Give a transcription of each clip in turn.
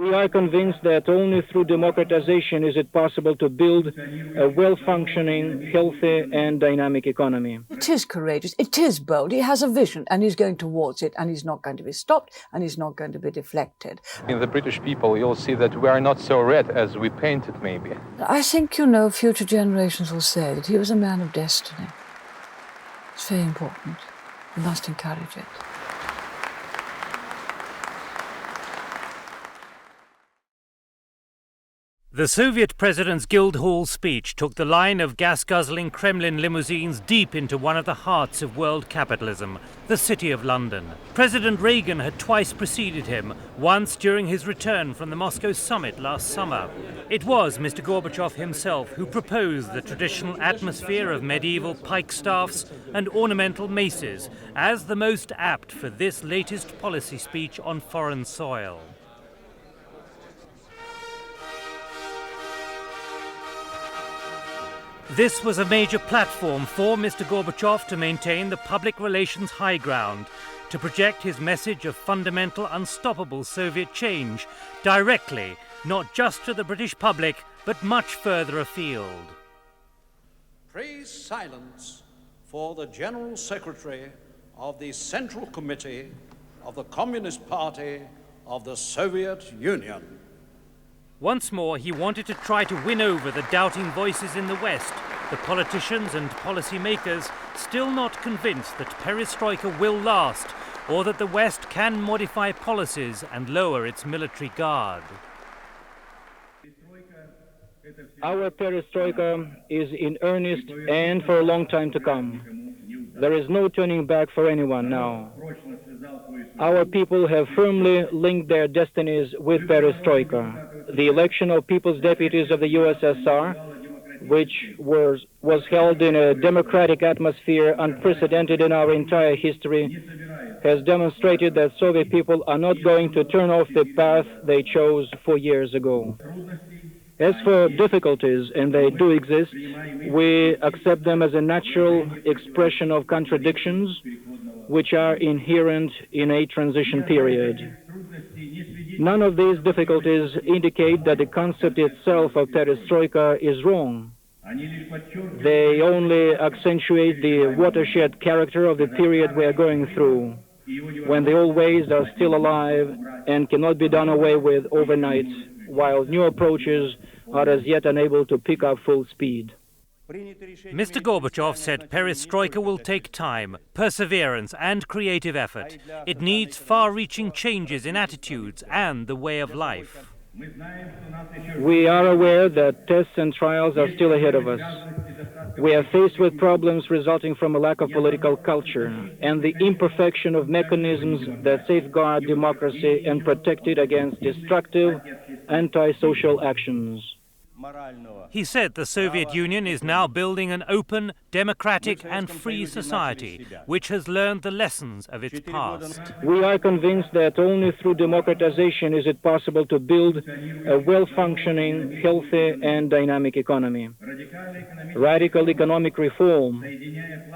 We are convinced that only through democratization is it possible to build a well-functioning, healthy and dynamic economy. It is courageous, it is bold, he has a vision and he's going towards it and he's not going to be stopped and he's not going to be deflected. In the British people, you'll see that we are not so red as we painted, maybe. I think, future generations will say that he was a man of destiny. It's very important. We must encourage it. The Soviet president's Guildhall speech took the line of gas-guzzling Kremlin limousines deep into one of the hearts of world capitalism, the City of London. President Reagan had twice preceded him, once during his return from the Moscow summit last summer. It was Mr. Gorbachev himself who proposed the traditional atmosphere of medieval pike staffs and ornamental maces as the most apt for this latest policy speech on foreign soil. This was a major platform for Mr. Gorbachev to maintain the public relations high ground, to project his message of fundamental, unstoppable Soviet change directly, not just to the British public, but much further afield. Praise silence for the General Secretary of the Central Committee of the Communist Party of the Soviet Union. Once more, he wanted to try to win over the doubting voices in the West, the politicians and policymakers still not convinced that Perestroika will last, or that the West can modify policies and lower its military guard. Our perestroika is in earnest and for a long time to come. There is no turning back for anyone now. Our people have firmly linked their destinies with perestroika. The election of people's deputies of the USSR, which was held in a democratic atmosphere unprecedented in our entire history, has demonstrated that Soviet people are not going to turn off the path they chose 4 years ago. As for difficulties, and they do exist, we accept them as a natural expression of contradictions which are inherent in a transition period. None of these difficulties indicate that the concept itself of perestroika is wrong. They only accentuate the watershed character of the period we are going through, when the old ways are still alive and cannot be done away with overnight, while new approaches are as yet unable to pick up full speed. Mr. Gorbachev said perestroika will take time, perseverance and creative effort. It needs far-reaching changes in attitudes and the way of life. We are aware that tests and trials are still ahead of us. We are faced with problems resulting from a lack of political culture and the imperfection of mechanisms that safeguard democracy and protect it against destructive, anti-social actions. He said the Soviet Union is now building an open, democratic and free society, which has learned the lessons of its past. We are convinced that only through democratization is it possible to build a well-functioning, healthy and dynamic economy. Radical economic reform,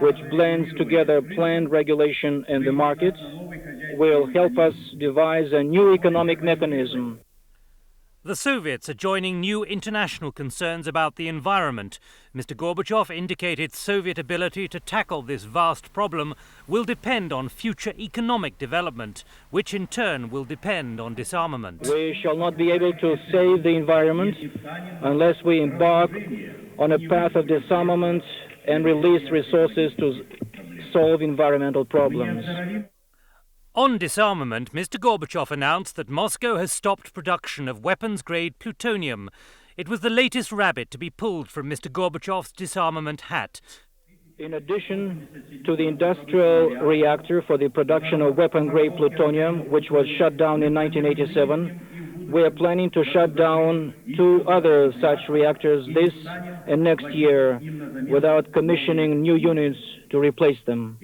which blends together planned regulation and the market, will help us devise a new economic mechanism. The Soviets are joining new international concerns about the environment. Mr. Gorbachev indicated Soviet ability to tackle this vast problem will depend on future economic development, which in turn will depend on disarmament. We shall not be able to save the environment unless we embark on a path of disarmament and release resources to solve environmental problems. On disarmament, Mr. Gorbachev announced that Moscow has stopped production of weapons-grade plutonium. It was the latest rabbit to be pulled from Mr. Gorbachev's disarmament hat. In addition to the industrial reactor for the production of weapon-grade plutonium, which was shut down in 1987, we are planning to shut down 2 other such reactors this and next year without commissioning new units to replace them.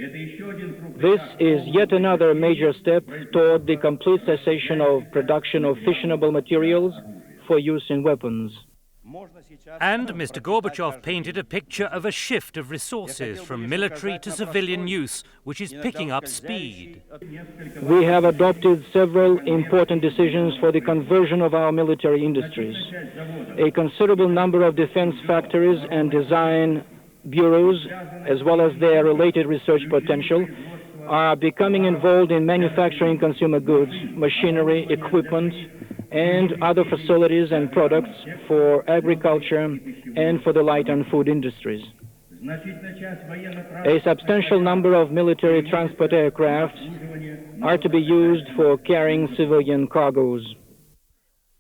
This is yet another major step toward the complete cessation of production of fissionable materials for use in weapons. And Mr. Gorbachev painted a picture of a shift of resources from military to civilian use, which is picking up speed. We have adopted several important decisions for the conversion of our military industries. A considerable number of defense factories and design bureaus, as well as their related research potential, are becoming involved in manufacturing consumer goods, machinery, equipment, and other facilities and products for agriculture and for the light and food industries. A substantial number of military transport aircraft are to be used for carrying civilian cargoes.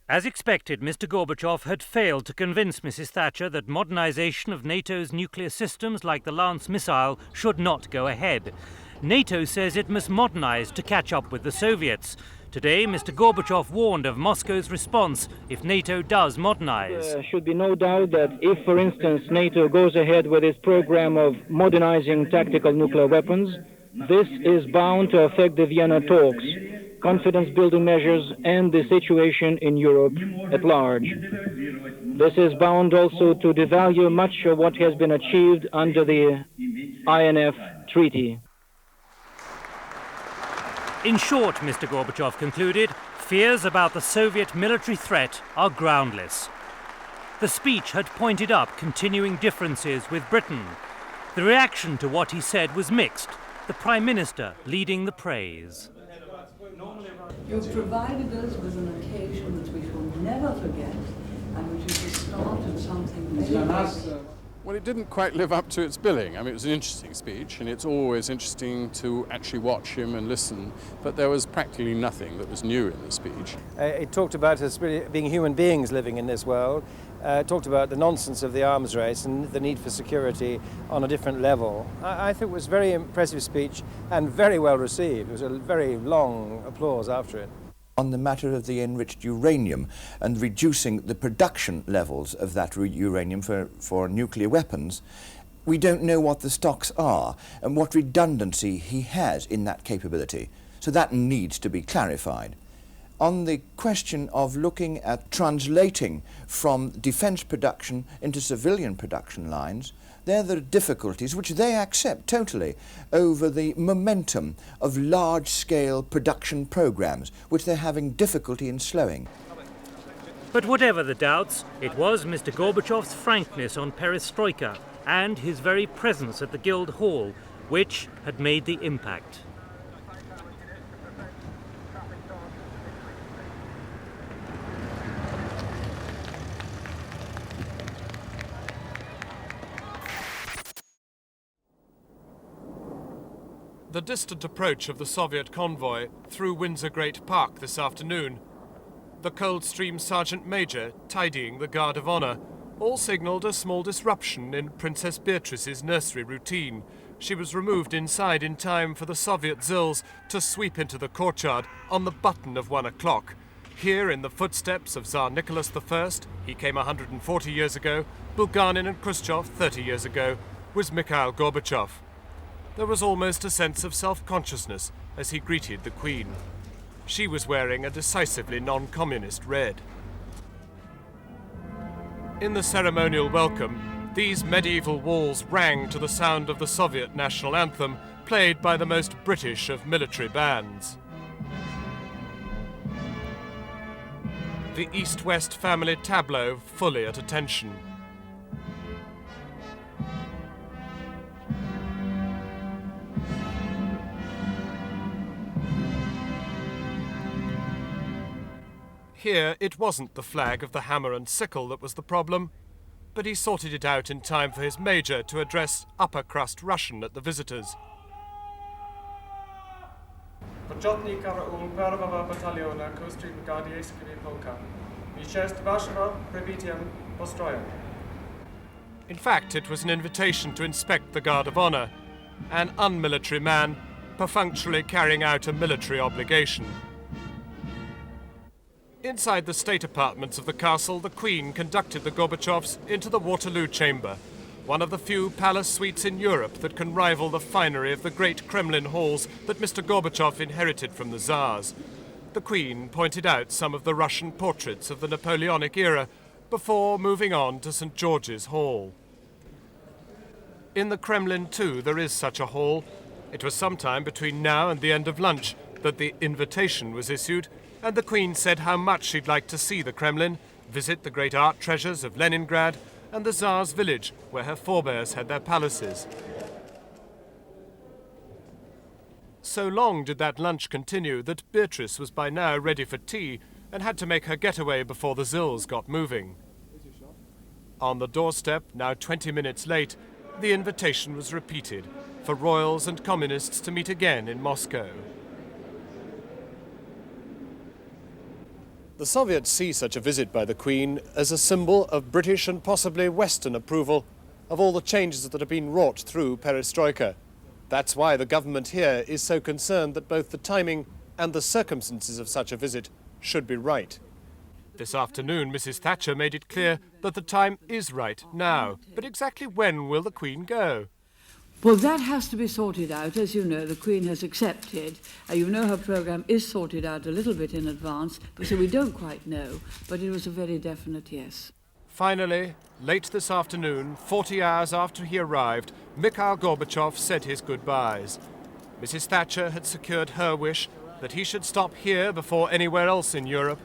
As expected, Mr. Gorbachev had failed to convince Mrs. Thatcher that modernization of NATO's nuclear systems like the Lance missile should not go ahead. NATO says it must modernize to catch up with the Soviets. Today, Mr. Gorbachev warned of Moscow's response if NATO does modernize. There should be no doubt that if, for instance, NATO goes ahead with its program of modernizing tactical nuclear weapons, this is bound to affect the Vienna talks, confidence-building measures, and the situation in Europe at large. This is bound also to devalue much of what has been achieved under the INF Treaty. In short, Mr. Gorbachev concluded, fears about the Soviet military threat are groundless. The speech had pointed up continuing differences with Britain. The reaction to what he said was mixed, the Prime Minister leading the praise. You've provided us with an occasion that we shall never forget and which is the start of something very Well, it didn't quite live up to its billing. I mean, it was an interesting speech, and it's always interesting to actually watch him and listen, but there was practically nothing that was new in the speech. It talked about us really being human beings living in this world. It talked about the nonsense of the arms race and the need for security on a different level. I think it was a very impressive speech and very well received. It was a very long applause after it. On the matter of the enriched uranium and reducing the production levels of that uranium for nuclear weapons, we don't know what the stocks are and what redundancy he has in that capability. So that needs to be clarified. On the question of looking at translating from defence production into civilian production lines, there are difficulties which they accept totally over the momentum of large-scale production programs, which they're having difficulty in slowing. But whatever the doubts, it was Mr. Gorbachev's frankness on Perestroika and his very presence at the Guildhall which had made the impact. The distant approach of the Soviet convoy through Windsor Great Park this afternoon, the Coldstream Sergeant Major tidying the Guard of Honour, all signalled a small disruption in Princess Beatrice's nursery routine. She was removed inside in time for the Soviet Zills to sweep into the courtyard on the button of 1 o'clock. Here, in the footsteps of Tsar Nicholas I, he came 140 years ago, Bulganin and Khrushchev 30 years ago, was Mikhail Gorbachev. There was almost a sense of self-consciousness as he greeted the Queen. She was wearing a decisively non-communist red. In the ceremonial welcome, these medieval walls rang to the sound of the Soviet national anthem, played by the most British of military bands. The East-West family tableau fully at attention. Here, it wasn't the flag of the hammer and sickle that was the problem, but he sorted it out in time for his major to address upper-crust Russian at the visitors. In fact, it was an invitation to inspect the Guard of Honour, an unmilitary man perfunctorily carrying out a military obligation. Inside the state apartments of the castle, the Queen conducted the Gorbachevs into the Waterloo Chamber, one of the few palace suites in Europe that can rival the finery of the great Kremlin halls that Mr. Gorbachev inherited from the Tsars. The Queen pointed out some of the Russian portraits of the Napoleonic era, before moving on to St. George's Hall. In the Kremlin, too, there is such a hall. It was sometime between now and the end of lunch that the invitation was issued, and the Queen said how much she'd like to see the Kremlin, visit the great art treasures of Leningrad and the Tsar's village, where her forebears had their palaces. So long did that lunch continue that Beatrice was by now ready for tea and had to make her getaway before the Zills got moving. On the doorstep, now 20 minutes late, the invitation was repeated for royals and communists to meet again in Moscow. The Soviets see such a visit by the Queen as a symbol of British and possibly Western approval of all the changes that have been wrought through Perestroika. That's why the government here is so concerned that both the timing and the circumstances of such a visit should be right. This afternoon, Mrs. Thatcher made it clear that the time is right now. But exactly when will the Queen go? Well, that has to be sorted out. As you know, the Queen has accepted. You know her programme is sorted out a little bit in advance, so we don't quite know, but it was a very definite yes. Finally, late this afternoon, 40 hours after he arrived, Mikhail Gorbachev said his goodbyes. Mrs. Thatcher had secured her wish that he should stop here before anywhere else in Europe.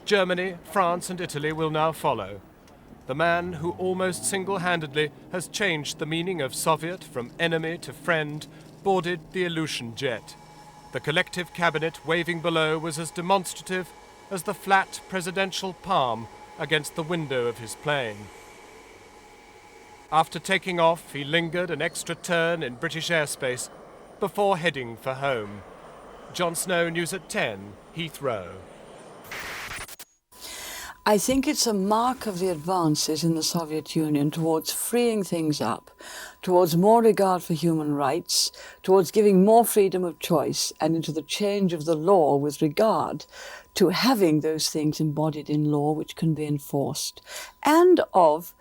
Germany, France and Italy will now follow. The man who almost single-handedly has changed the meaning of Soviet from enemy to friend boarded the Aleutian jet. The collective cabinet waving below was as demonstrative as the flat presidential palm against the window of his plane. After taking off, he lingered an extra turn in British airspace before heading for home. Jon Snow, News at 10, Heathrow. I think it's a mark of the advances in the Soviet Union towards freeing things up, towards more regard for human rights, towards giving more freedom of choice, and into the change of the law with regard to having those things embodied in law which can be enforced, and of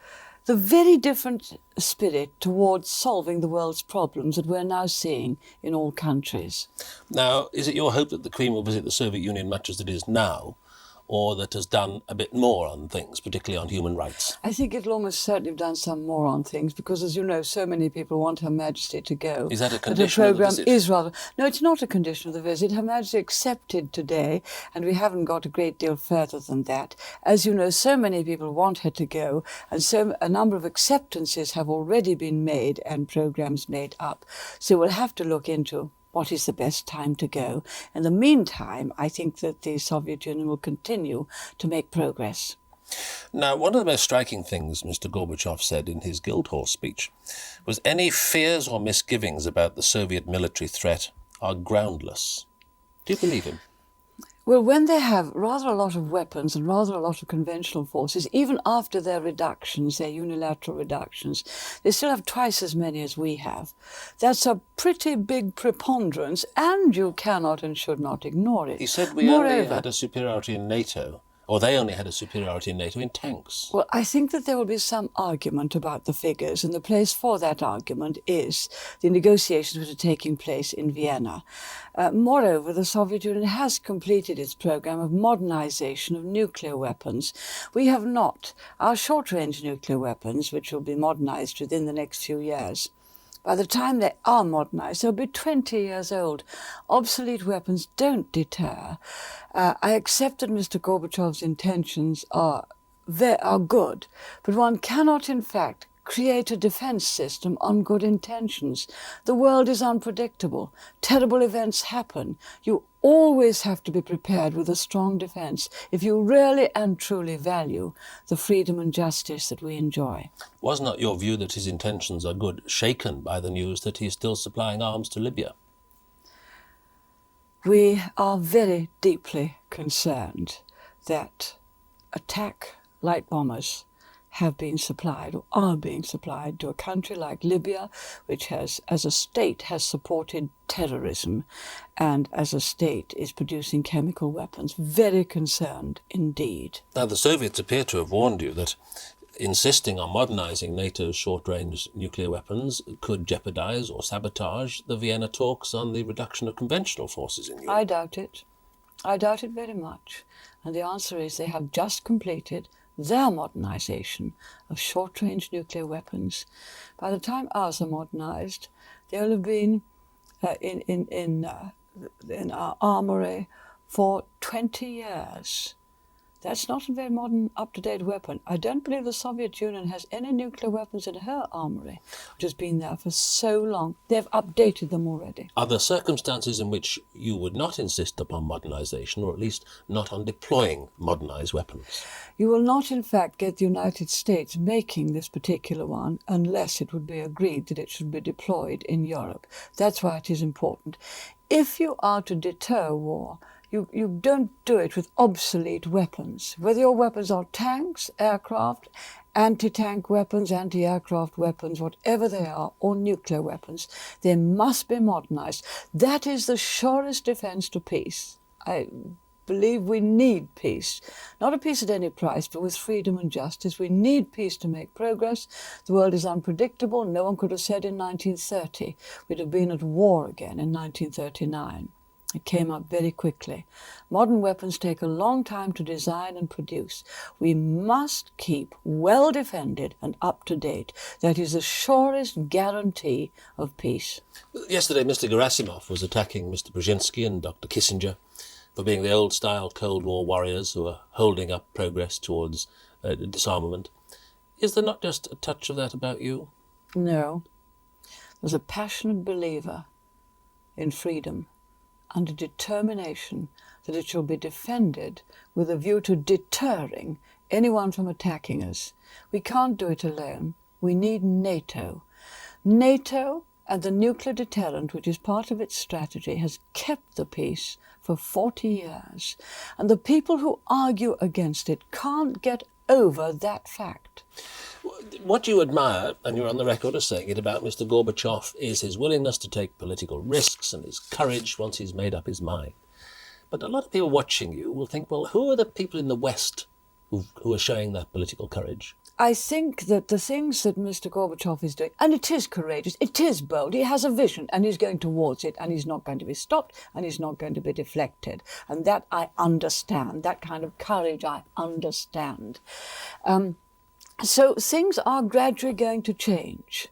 the very different spirit towards solving the world's problems that we're now seeing in all countries. Now, is it your hope that the Queen will visit the Soviet Union much as it is now, or that has done a bit more on things, particularly on human rights? I think it'll almost certainly have done some more on things because, as you know, so many people want Her Majesty to go. Is that a condition of the visit? Is rather... No, it's not a condition of the visit. Her Majesty accepted today, and we haven't got a great deal further than that. As you know, so many people want her to go, and so a number of acceptances have already been made and programmes made up. So we'll have to look into what is the best time to go. In the meantime, I think that the Soviet Union will continue to make progress. Now, one of the most striking things Mr. Gorbachev said in his Guildhall speech was any fears or misgivings about the Soviet military threat are groundless. Do you believe him? Well, when they have rather a lot of weapons and rather a lot of conventional forces, even after their reductions, their unilateral reductions, they still have twice as many as we have. That's a pretty big preponderance, and you cannot and should not ignore it. He said we only had a superiority in NATO, or they only had a superiority in NATO in tanks. Well, I think that there will be some argument about the figures, and the place for that argument is the negotiations which are taking place in Vienna. Moreover, the Soviet Union has completed its program of modernization of nuclear weapons. We have not. Our short-range nuclear weapons, which will be modernized within the next few years, by the time they are modernized, they'll be 20 years old. Obsolete weapons don't deter. I accept that Mr. Gorbachev's intentions are good, but one cannot, in fact, create a defense system on good intentions. The world is unpredictable. Terrible events happen. You always have to be prepared with a strong defense if you really and truly value the freedom and justice that we enjoy. Was not your view that his intentions are good shaken by the news that he's still supplying arms to Libya? We are very deeply concerned that attack light bombers have been supplied or are being supplied to a country like Libya, which has, as a state, has supported terrorism and as a state is producing chemical weapons. Very concerned indeed. Now, the Soviets appear to have warned you that insisting on modernizing NATO's short-range nuclear weapons could jeopardize or sabotage the Vienna talks on the reduction of conventional forces in Europe. I doubt it. I doubt it very much. And the answer is they have just completed their modernization of short-range nuclear weapons. By the time ours are modernized, they'll have been in our armory for 20 years. That's not a very modern, up-to-date weapon. I don't believe the Soviet Union has any nuclear weapons in her armory, which has been there for so long. They've updated them already. Are there circumstances in which you would not insist upon modernization, or at least not on deploying modernized weapons? You will not, in fact, get the United States making this particular one unless it would be agreed that it should be deployed in Europe. That's why it is important. If you are to deter war, you don't do it with obsolete weapons. Whether your weapons are tanks, aircraft, anti-tank weapons, anti-aircraft weapons, whatever they are, or nuclear weapons, they must be modernized. That is the surest defense to peace. I believe we need peace. Not a peace at any price, but with freedom and justice. We need peace to make progress. The world is unpredictable. No one could have said in 1930 we'd have been at war again in 1939. It came up very quickly. Modern weapons take a long time to design and produce. We must keep well defended and up to date. That is the surest guarantee of peace. Yesterday, Mr. Gerasimov was attacking Mr. Brzezinski and Dr. Kissinger for being the old-style Cold War warriors who are holding up progress towards disarmament. Is there not just a touch of that about you? No. There's a passionate believer in freedom and a determination that it shall be defended with a view to deterring anyone from attacking us. We can't do it alone. We need NATO. NATO and the nuclear deterrent, which is part of its strategy, has kept the peace for 40 years. And the people who argue against it can't get over that fact. What you admire, and you're on the record as saying it, about Mr. Gorbachev is his willingness to take political risks and his courage once he's made up his mind. But a lot of people watching you will think, well, who are the people in the West who are showing that political courage? I think that the things that Mr. Gorbachev is doing, and it is courageous, it is bold, he has a vision and he's going towards it and he's not going to be stopped and he's not going to be deflected. And that I understand, that kind of courage I understand. So things are gradually going to change.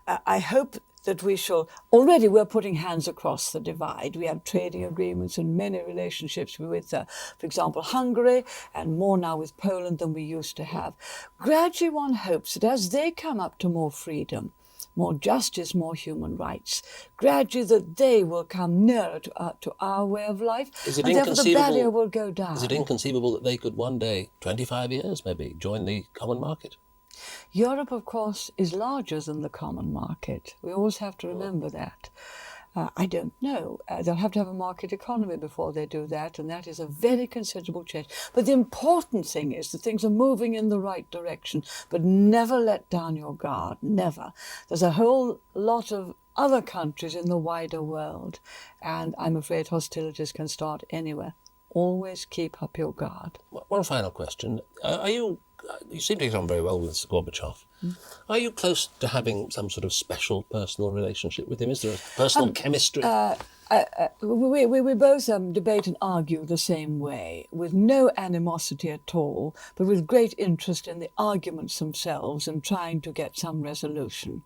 I hope that we shall, already we're putting hands across the divide. We have trading agreements and many relationships with, for example, Hungary, and more now with Poland than we used to have. Gradually one hopes that as they come up to more freedom, more justice, more human rights, gradually that they will come nearer to our way of life, and therefore the barrier will go down. Is it inconceivable that they could one day, 25 years maybe, join the common market? Europe, of course, is larger than the common market. We always have to remember that. I don't know. They'll have to have a market economy before they do that, and that is a very considerable change. But the important thing is that things are moving in the right direction, but never let down your guard, never. There's a whole lot of other countries in the wider world, and I'm afraid hostilities can start anywhere. Always keep up your guard. One final question. You seem to get on very well with Mr. Gorbachev. Are you close to having some sort of special personal relationship with him? Is there a personal chemistry? We both debate and argue the same way, with no animosity at all, but with great interest in the arguments themselves and trying to get some resolution.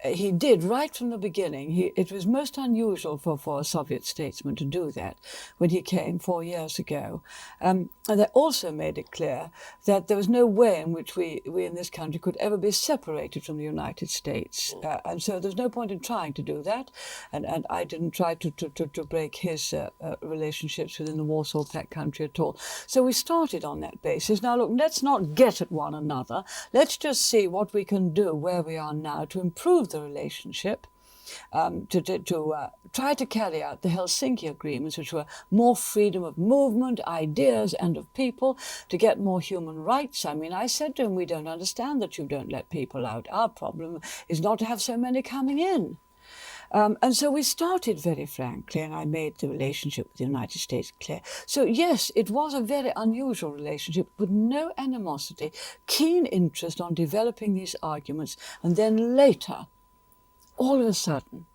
He did, right from the beginning. It was most unusual for a Soviet statesman to do that when he came 4 years ago. And they also made it clear that there was no way in which we in this country could ever be separated from the United States. And so there's no point in trying to do that. And I didn't try to break his relationships within the Warsaw Pact country at all. So we started on that basis. Now, look, let's not get at one another. Let's just see what we can do where we are now to improve the relationship, to try to carry out the Helsinki agreements, which were more freedom of movement, ideas, and of people, to get more human rights. I mean, I said to him, we don't understand that you don't let people out. Our problem is not to have so many coming in. And so we started very frankly, and I made the relationship with the United States clear. So yes, it was a very unusual relationship with no animosity, keen interest on developing these arguments, and then later, all of a sudden,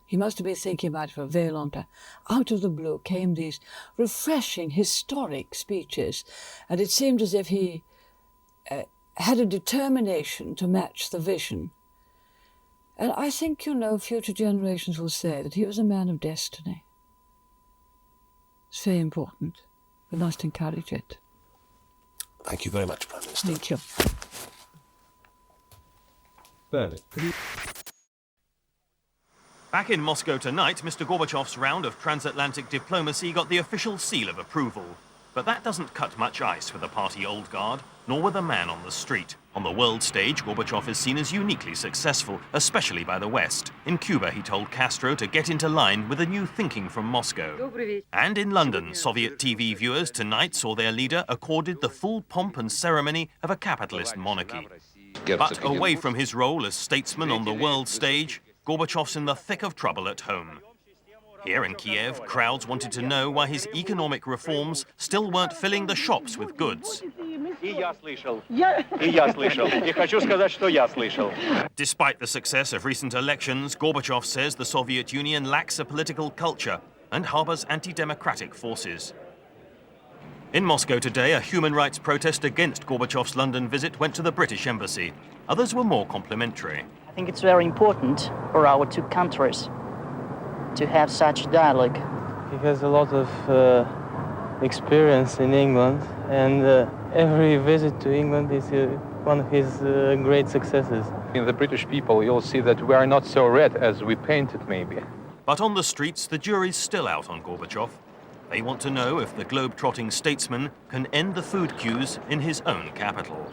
he must have been thinking about it for a very long time, out of the blue came these refreshing, historic speeches, and it seemed as if he had a determination to match the vision. And I think, you know, future generations will say that he was a man of destiny. It's very important. We must encourage it. Thank you very much, Prime Minister. Thank you. Back in Moscow tonight, Mr. Gorbachev's round of transatlantic diplomacy got the official seal of approval. But that doesn't cut much ice with the party old guard, nor with a man on the street. On the world stage, Gorbachev is seen as uniquely successful, especially by the West. In Cuba, he told Castro to get into line with the new thinking from Moscow. And in London, Soviet TV viewers tonight saw their leader accorded the full pomp and ceremony of a capitalist monarchy. But away from his role as statesman on the world stage, Gorbachev's in the thick of trouble at home. Here in Kiev, crowds wanted to know why his economic reforms still weren't filling the shops with goods. Despite the success of recent elections, Gorbachev says the Soviet Union lacks a political culture and harbors anti-democratic forces. In Moscow today, a human rights protest against Gorbachev's London visit went to the British embassy. Others were more complimentary. I think it's very important for our two countries to have such dialogue. He has a lot of experience in England, and every visit to England is one of his great successes. In the British people, you'll see that we are not so red as we painted, maybe. But on the streets, the jury's still out on Gorbachev. They want to know if the globe-trotting statesman can end the food queues in his own capital.